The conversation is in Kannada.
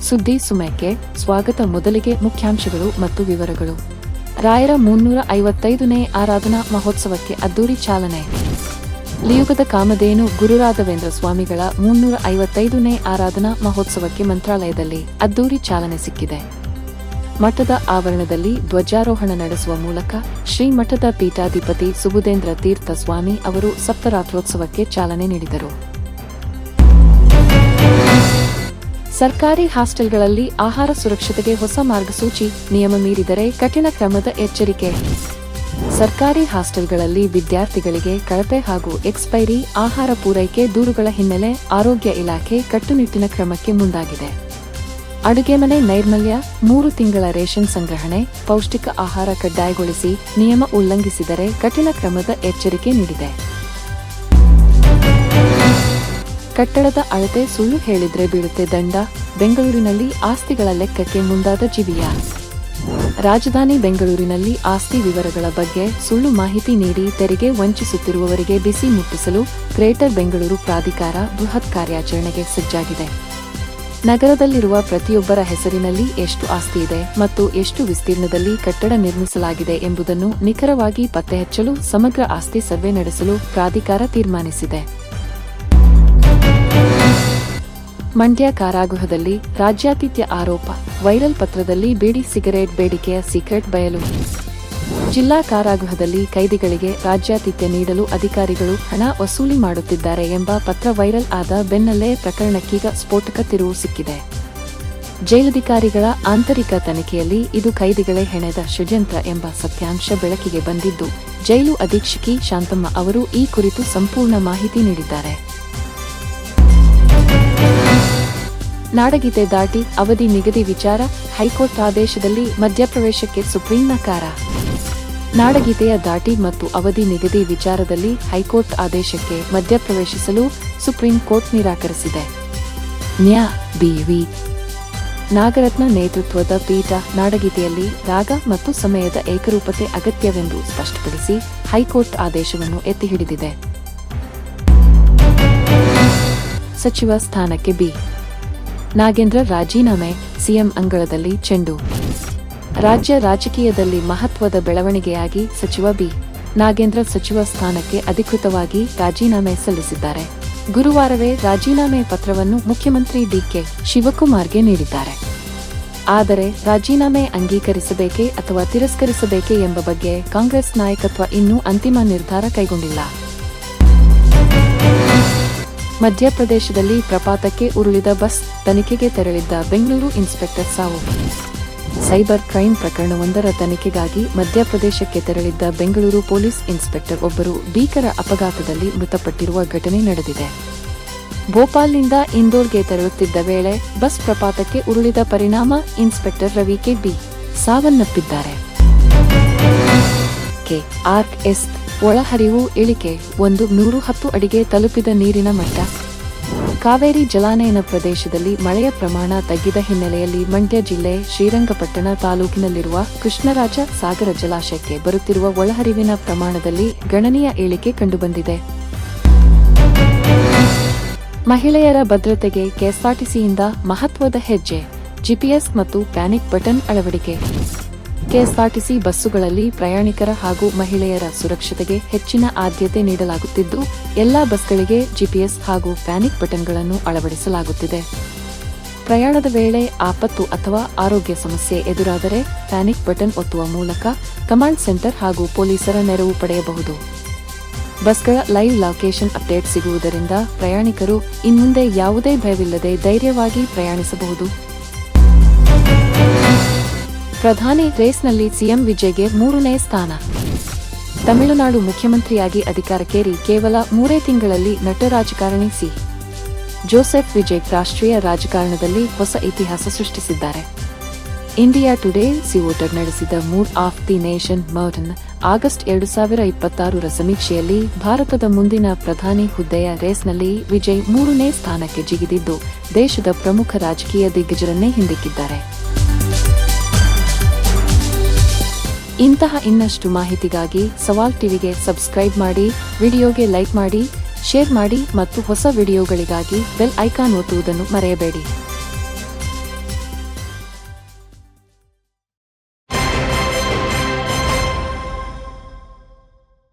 ಸುದ್ದಿ ಸುಮಯಕ್ಕೆ ಸ್ವಾಗತ. ಮೊದಲಿಗೆ ಮುಖ್ಯಾಂಶಗಳು ಮತ್ತು ವಿವರಗಳು. ರಾಯರ 355ನೇ ಆರಾಧನಾ ಮಹೋತ್ಸವಕ್ಕೆ ಅದ್ದೂರಿ ಚಾಲನೆ. ಲಿಯುಗದ ಕಾಮಧೇನು ಗುರುರಾಘವೇಂದ್ರ ಸ್ವಾಮಿಗಳ 355ನೇ ಆರಾಧನಾ ಮಹೋತ್ಸವಕ್ಕೆ ಮಂತ್ರಾಲಯದಲ್ಲಿ ಅದ್ದೂರಿ ಚಾಲನೆ ಸಿಕ್ಕಿದೆ. ಮಠದ ಆವರಣದಲ್ಲಿ ಧ್ವಜಾರೋಹಣ ನಡೆಸುವ ಮೂಲಕ ಶ್ರೀಮಠದ ಪೀಠಾಧಿಪತಿ ಸುಬುಧೇಂದ್ರ ತೀರ್ಥ ಸ್ವಾಮಿ ಅವರು ಸಪ್ತರಾತ್ರೋತ್ಸವಕ್ಕೆ ಚಾಲನೆ ನೀಡಿದರು. ಸರ್ಕಾರಿ ಹಾಸ್ಟೆಲ್ಗಳಲ್ಲಿ ಆಹಾರ ಸುರಕ್ಷತೆಗೆ ಹೊಸ ಮಾರ್ಗಸೂಚಿ, ನಿಯಮ ಮೀರಿದರೆ ಕಠಿಣ ಕ್ರಮದ ಎಚ್ಚರಿಕೆ. ಸರ್ಕಾರಿ ಹಾಸ್ಟೆಲ್ಗಳಲ್ಲಿ ವಿದ್ಯಾರ್ಥಿಗಳಿಗೆ ಕಳಪೆ ಹಾಗೂ ಎಕ್ಸ್ಪೈರಿ ಆಹಾರ ಪೂರೈಕೆ ದೂರುಗಳ ಹಿನ್ನೆಲೆ ಆರೋಗ್ಯ ಇಲಾಖೆ ಕಟ್ಟುನಿಟ್ಟಿನ ಕ್ರಮಕ್ಕೆ ಮುಂದಾಗಿದೆ. ಅಡುಗೆ ಮನೆ ನೈರ್ಮಲ್ಯ, 3 ತಿಂಗಳ ರೇಷನ್ ಸಂಗ್ರಹಣೆ, ಪೌಷ್ಟಿಕ ಆಹಾರ ಕಡ್ಡಾಯಗೊಳಿಸಿ ನಿಯಮ ಉಲ್ಲಂಘಿಸಿದರೆ ಕಠಿಣ ಕ್ರಮದ ಎಚ್ಚರಿಕೆ ನೀಡಿದೆ. ಕಟ್ಟಡದ ಅಳತೆ ಸುಳ್ಳು ಹೇಳಿದ್ರೆ ಬೀಳುತ್ತೆ ದಂಡ. ಬೆಂಗಳೂರಿನಲ್ಲಿ ಆಸ್ತಿಗಳ ಲೆಕ್ಕಕ್ಕೆ ಮುಂದಾದ ಜಿವಿಯ. ರಾಜಧಾನಿ ಬೆಂಗಳೂರಿನಲ್ಲಿ ಆಸ್ತಿ ವಿವರಗಳ ಬಗ್ಗೆ ಸುಳ್ಳು ಮಾಹಿತಿ ನೀಡಿ ತೆರಿಗೆ ವಂಚಿಸುತ್ತಿರುವವರಿಗೆ ಬಿಸಿ ಮುಟ್ಟಿಸಲು ಗ್ರೇಟರ್ ಬೆಂಗಳೂರು ಪ್ರಾಧಿಕಾರ ಬೃಹತ್ ಕಾರ್ಯಾಚರಣೆಗೆ ಸಜ್ಜಾಗಿದೆ. ನಗರದಲ್ಲಿರುವ ಪ್ರತಿಯೊಬ್ಬರ ಹೆಸರಿನಲ್ಲಿ ಎಷ್ಟು ಆಸ್ತಿ ಇದೆ ಮತ್ತು ಎಷ್ಟು ವಿಸ್ತೀರ್ಣದಲ್ಲಿ ಕಟ್ಟಡ ನಿರ್ಮಿಸಲಾಗಿದೆ ಎಂಬುದನ್ನು ನಿಖರವಾಗಿ ಪತ್ತೆಹಚ್ಚಲು ಸಮಗ್ರ ಆಸ್ತಿ ಸರ್ವೆ ನಡೆಸಲು ಪ್ರಾಧಿಕಾರ ತೀರ್ಮಾನಿಸಿದೆ. ಮಂಡ್ಯ ಕಾರಾಗೃಹದಲ್ಲಿ ರಾಜ್ಯಾತಿಥ್ಯ ಆರೋಪ, ವೈರಲ್ ಪತ್ರದಲ್ಲಿ ಬೀಡಿ ಸಿಗರೇಟ್ ಬೇಡಿಕೆಯ ಸೀಕ್ರೆಟ್ ಬಯಲು. ಜಿಲ್ಲಾ ಕಾರಾಗೃಹದಲ್ಲಿ ಕೈದಿಗಳಿಗೆ ರಾಜ್ಯಾತಿಥ್ಯ ನೀಡಲು ಅಧಿಕಾರಿಗಳು ಹಣ ವಸೂಲಿ ಮಾಡುತ್ತಿದ್ದಾರೆ ಎಂಬ ಪತ್ರ ವೈರಲ್ ಆದ ಬೆನ್ನಲ್ಲೇ ಪ್ರಕರಣಕ್ಕೀಗ ಸ್ಫೋಟಕ ತಿರುವು ಸಿಕ್ಕಿದೆ. ಜೈಲಧಿಕಾರಿಗಳ ಆಂತರಿಕ ತನಿಖೆಯಲ್ಲಿ ಇದು ಕೈದಿಗಳೇ ಹೆಣೆದ ಷಡ್ಯಂತ್ರ ಎಂಬ ಸತ್ಯಾಂಶ ಬೆಳಕಿಗೆ ಬಂದಿದ್ದು, ಜೈಲು ಅಧೀಕ್ಷಕಿ ಶಾಂತಮ್ಮ ಅವರು ಈ ಕುರಿತು ಸಂಪೂರ್ಣ ಮಾಹಿತಿ ನೀಡಿದ್ದಾರೆ. ನಾಡಗೀತೆ ದಾಟಿ ಅವಧಿ ನಿಗದಿ ವಿಚಾರ, ಹೈಕೋರ್ಟ್ ಆದೇಶದಲ್ಲಿ ಮಧ್ಯಪ್ರವೇಶಕ್ಕೆ ಸುಪ್ರೀಂ ನಕಾರ. ನಾಡಗೀತೆಯ ದಾಟಿ ಮತ್ತು ಅವಧಿ ನಿಗದಿ ವಿಚಾರದಲ್ಲಿ ಹೈಕೋರ್ಟ್ ಆದೇಶಕ್ಕೆ ಮಧ್ಯಪ್ರವೇಶಿಸಲು ಸುಪ್ರೀಂ ಕೋರ್ಟ್ ನಿರಾಕರಿಸಿದೆ. ನ್ಯಾ. ಬಿ.ವಿ. ನಾಗರತ್ನ ನೇತೃತ್ವದ ಪೀಠ ನಾಡಗೀತೆಯಲ್ಲಿ ರಾಗ ಮತ್ತು ಸಮಯದ ಏಕರೂಪತೆ ಅಗತ್ಯವೆಂದು ಸ್ಪಷ್ಟಪಡಿಸಿ ಹೈಕೋರ್ಟ್ ಆದೇಶವನ್ನು ಎತ್ತಿಹಿಡಿದಿದೆ. ಸಚಿವ ಸ್ಥಾನಕ್ಕೆ ಬಿ. ನಾಗೇಂದ್ರ ರಾಜೀನಾಮೆ, ಸಿಎಂ ಅಂಗಳದಲ್ಲಿ ಚೆಂಡು. ರಾಜ್ಯ ರಾಜಕೀಯದಲ್ಲಿ ಮಹತ್ವದ ಬೆಳವಣಿಗೆಯಾಗಿ ಸಚಿವ ಬಿ. ನಾಗೇಂದ್ರ ಸಚಿವ ಸ್ಥಾನಕ್ಕೆ ಅಧಿಕೃತವಾಗಿ ರಾಜೀನಾಮೆ ಸಲ್ಲಿಸಿದ್ದಾರೆ. ಗುರುವಾರವೇ ರಾಜೀನಾಮೆ ಪತ್ರವನ್ನು ಮುಖ್ಯಮಂತ್ರಿ ಡಿ.ಕೆ. ಶಿವಕುಮಾರ್ಗೆ ನೀಡಿದ್ದಾರೆ. ಆದರೆ ರಾಜೀನಾಮೆ ಅಂಗೀಕರಿಸಬೇಕೇ ಅಥವಾ ತಿರಸ್ಕರಿಸಬೇಕೇ ಎಂಬ ಬಗ್ಗೆ ಕಾಂಗ್ರೆಸ್ ನಾಯಕತ್ವ ಇನ್ನೂ ಅಂತಿಮ ನಿರ್ಧಾರ ಕೈಗೊಂಡಿಲ್ಲ. ಮಧ್ಯಪ್ರದೇಶದಲ್ಲಿ ಪ್ರಪಾತಕ್ಕೆ ಉರುಳಿದ ಬಸ್, ತನಿಖೆಗೆ ತೆರಳಿದ್ದ ಬೆಂಗಳೂರು ಇನ್ಸ್ಪೆಕ್ಟರ್ ಸಾವು. ಸೈಬರ್ ಕ್ರೈಂ ಪ್ರಕರಣವೊಂದರ ತನಿಖೆಗಾಗಿ ಮಧ್ಯಪ್ರದೇಶಕ್ಕೆ ತೆರಳಿದ್ದ ಬೆಂಗಳೂರು ಪೊಲೀಸ್ ಇನ್ಸ್ಪೆಕ್ಟರ್ ಒಬ್ಬರು ಭೀಕರ ಅಪಘಾತದಲ್ಲಿ ಮೃತಪಟ್ಟಿರುವ ಘಟನೆ ನಡೆದಿದೆ. ಭೋಪಾಲ್ನಿಂದ ಇಂದೋರ್ಗೆ ತೆರಳುತ್ತಿದ್ದ ವೇಳೆ ಬಸ್ ಪ್ರಪಾತಕ್ಕೆ ಉರುಳಿದ ಪರಿಣಾಮ ಇನ್ಸ್ಪೆಕ್ಟರ್ ರವಿ ಕೆ.ಬಿ. ಸಾವನ್ನಪ್ಪಿದ್ದಾರೆ. ಕೆ.ಆರ್.ಎಸ್. ಒಳಹರಿವು ಇಳಿಕೆ, 110 ಅಡಿಗೆ ತಲುಪಿದ ನೀರಿನ ಮಟ್ಟ. ಕಾವೇರಿ ಜಲಾನಯನ ಪ್ರದೇಶದಲ್ಲಿ ಮಳೆಯ ಪ್ರಮಾಣ ತಗ್ಗಿದ ಹಿನ್ನೆಲೆಯಲ್ಲಿ ಮಂಡ್ಯ ಜಿಲ್ಲೆ ಶ್ರೀರಂಗಪಟ್ಟಣ ತಾಲೂಕಿನಲ್ಲಿರುವ ಕೃಷ್ಣರಾಜ ಸಾಗರ ಜಲಾಶಯಕ್ಕೆ ಬರುತ್ತಿರುವ ಒಳಹರಿವಿನ ಪ್ರಮಾಣದಲ್ಲಿ ಗಣನೀಯ ಇಳಿಕೆ ಕಂಡುಬಂದಿದೆ. ಮಹಿಳೆಯರ ಭದ್ರತೆಗೆ ಕೆಎಸ್ಆರ್ಟಿಸಿಯಿಂದ ಮಹತ್ವದ ಹೆಜ್ಜೆ, ಜಿಪಿಎಸ್ ಮತ್ತು ಪ್ಯಾನಿಕ್ ಬಟನ್ ಅಳವಡಿಕೆ. ಕೆಎಸ್ಆರ್ಟಿಸಿ ಬಸ್ಸುಗಳಲ್ಲಿ ಪ್ರಯಾಣಿಕರ ಹಾಗೂ ಮಹಿಳೆಯರ ಸುರಕ್ಷತೆಗೆ ಹೆಚ್ಚಿನ ಆದ್ಯತೆ ನೀಡಲಾಗುತ್ತಿದ್ದು, ಎಲ್ಲಾ ಬಸ್ಗಳಿಗೆ ಜಿಪಿಎಸ್ ಹಾಗೂ ಪ್ಯಾನಿಕ್ ಬಟನ್ಗಳನ್ನು ಅಳವಡಿಸಲಾಗುತ್ತಿದೆ. ಪ್ರಯಾಣದ ವೇಳೆ ಆಪತ್ತು ಅಥವಾ ಆರೋಗ್ಯ ಸಮಸ್ಯೆ ಎದುರಾದರೆ ಪ್ಯಾನಿಕ್ ಬಟನ್ ಒತ್ತುವ ಮೂಲಕ ಕಮಾಂಡ್ ಸೆಂಟರ್ ಹಾಗೂ ಪೊಲೀಸರ ನೆರವು ಪಡೆಯಬಹುದು. ಬಸ್ಗಳ ಲೈವ್ ಲೊಕೇಶನ್ ಅಪ್ಡೇಟ್ ಸಿಗುವುದರಿಂದ ಪ್ರಯಾಣಿಕರು ಇನ್ಮುಂದೆ ಯಾವುದೇ ಭಯವಿಲ್ಲದೆ ಧೈರ್ಯವಾಗಿ ಪ್ರಯಾಣಿಸಬಹುದು. ಪ್ರಧಾನಿ ರೇಸ್ನಲ್ಲಿ ಸಿಎಂ ವಿಜಯ್ಗೆ 3ನೇ ಸ್ಥಾನ. ತಮಿಳುನಾಡು ಮುಖ್ಯಮಂತ್ರಿಯಾಗಿ ಅಧಿಕಾರಕ್ಕೇರಿ ಕೇವಲ 3 ತಿಂಗಳಲ್ಲಿ ನಟ ರಾಜಕಾರಣಿ ಸಿ. ಜೋಸೆಫ್ ವಿಜಯ್ ರಾಷ್ಟ್ರೀಯ ರಾಜಕಾರಣದಲ್ಲಿ ಹೊಸ ಇತಿಹಾಸ ಸೃಷ್ಟಿಸಿದ್ದಾರೆ. ಇಂಡಿಯಾ ಟುಡೇ ಸಿವೋಟರ್ ನಡೆಸಿದ ಮೂಡ್ ಆಫ್ ದಿ ನೇಷನ್ ಮೌಡನ್ ಆಗಸ್ಟ್ 2026ರ ಸಮೀಕ್ಷೆಯಲ್ಲಿ ಭಾರತದ ಮುಂದಿನ ಪ್ರಧಾನಿ ಹುದ್ದೆಯ ರೇಸ್ನಲ್ಲಿ ವಿಜಯ್ 3ನೇ ಸ್ಥಾನಕ್ಕೆ ಜಿಗಿದಿದ್ದು, ದೇಶದ ಪ್ರಮುಖ ರಾಜಕೀಯ ದಿಗ್ಗಜರನ್ನೇ ಹಿಂದಿಕ್ಕಿದ್ದಾರೆ. ಇಂತಹ ಇನ್ನಷ್ಟು ಮಾಹಿತಿಗಾಗಿ ಸವಾಲ್ ಟಿವಿಗೆ ಸಬ್ಸ್ಕ್ರೈಬ್ ಮಾಡಿ, ವಿಡಿಯೋಗೆ ಲೈಕ್ ಮಾಡಿ, ಶೇರ್ ಮಾಡಿ ಮತ್ತು ಹೊಸ ವಿಡಿಯೋಗಳಿಗಾಗಿ ಬೆಲ್ ಐಕಾನ್ ಒತ್ತುವುದನ್ನು ಮರೆಯಬೇಡಿ.